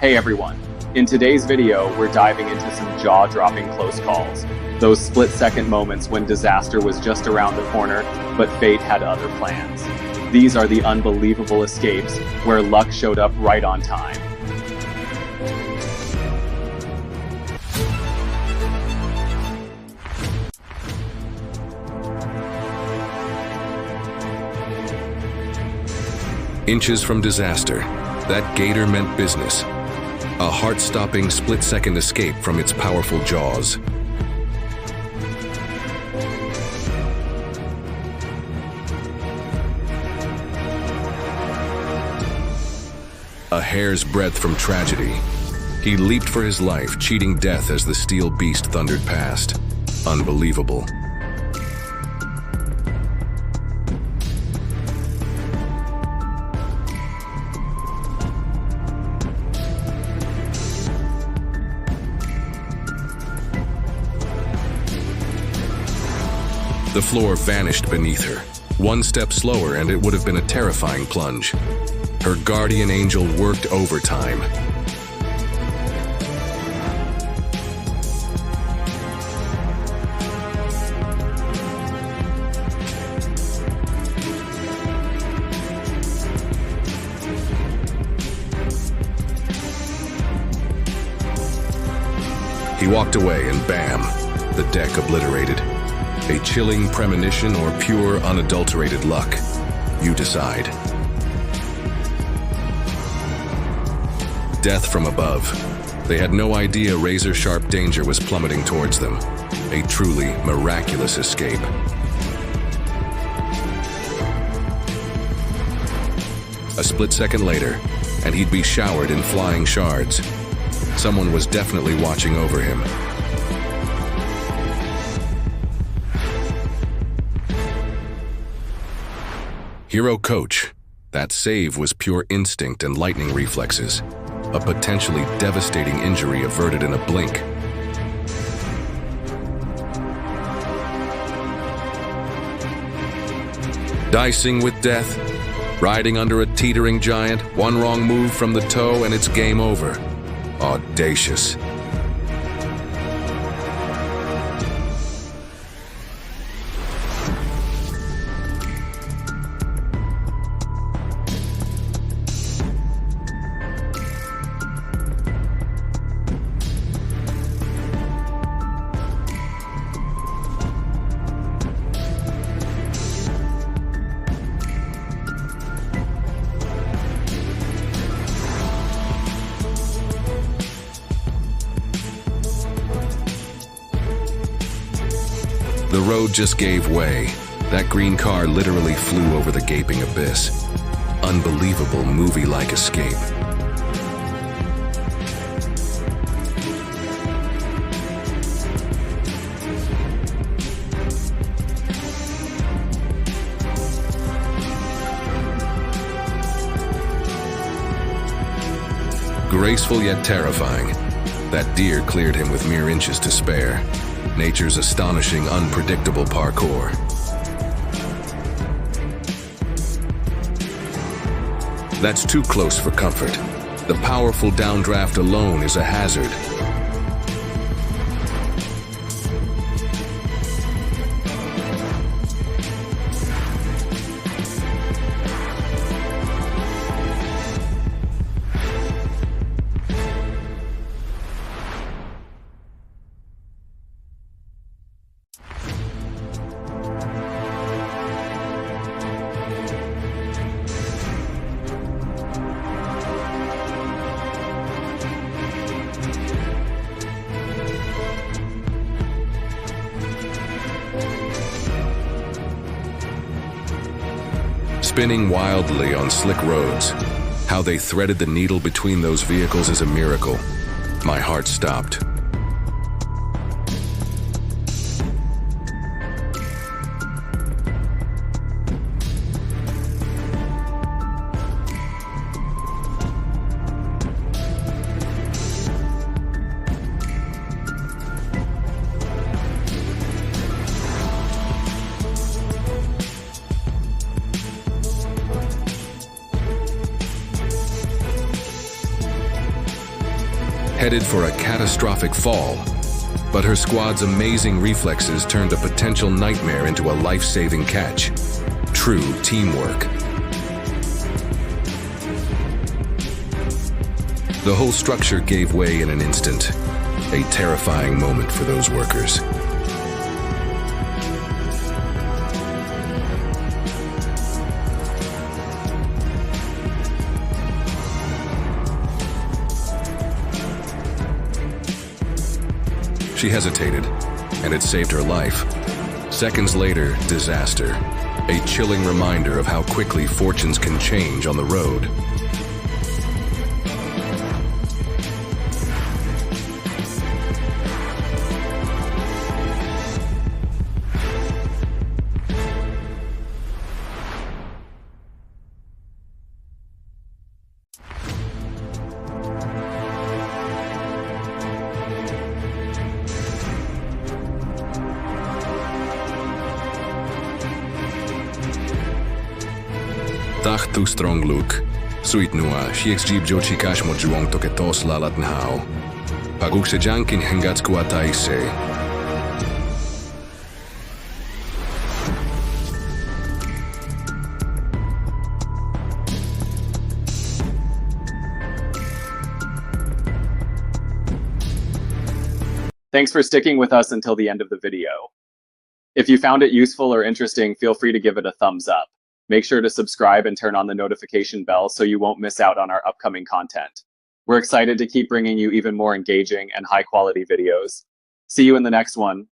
Hey everyone, in today's video we're diving into some jaw-dropping close calls. Those split-second moments when disaster was just around the corner, but fate had other plans. These are the unbelievable escapes where luck showed up right on time. Inches from disaster, that gator meant business. A heart-stopping split-second escape from its powerful jaws. A hair's breadth from tragedy. He leaped for his life, cheating death as the steel beast thundered past. Unbelievable. The floor vanished beneath her. One step slower and it would have been a terrifying plunge. Her guardian angel worked overtime. He walked away and bam, the deck obliterated. A chilling premonition or pure, unadulterated luck? You decide. Death from above. They had no idea razor-sharp danger was plummeting towards them. A truly miraculous escape. A split second later, and he'd be showered in flying shards. Someone was definitely watching over him. Hero coach. That save was pure instinct and lightning reflexes. A potentially devastating injury averted in a blink. Dicing with death. Riding under a teetering giant. One wrong move from the toe and it's game over. Audacious. The road just gave way. That green car literally flew over the gaping abyss. Unbelievable movie-like escape. Graceful yet terrifying. That deer cleared him with mere inches to spare. Nature's astonishing, unpredictable parkour. That's too close for comfort. The powerful downdraft alone is a hazard. Spinning wildly on slick roads. How they threaded the needle between those vehicles is a miracle. My heart stopped. headed for a catastrophic fall. But her squad's amazing reflexes turned a potential nightmare into a life-saving catch. True teamwork. The whole structure gave way in an instant. A terrifying moment for those workers. She hesitated, and it saved her life. Seconds later, disaster. A chilling reminder of how quickly fortunes can change on the road. Tach tu strong Luke. Suit nua, xieks jeep jo chikash mo juong to ketos lalat nhao. Paguk se jankin hengats kuataise. Thanks for sticking with us until the end of the video. If you found it useful or interesting, feel free to give it a thumbs up. Make sure to subscribe and turn on the notification bell so you won't miss out on our upcoming content. We're excited to keep bringing you even more engaging and high-quality videos. See you in the next one.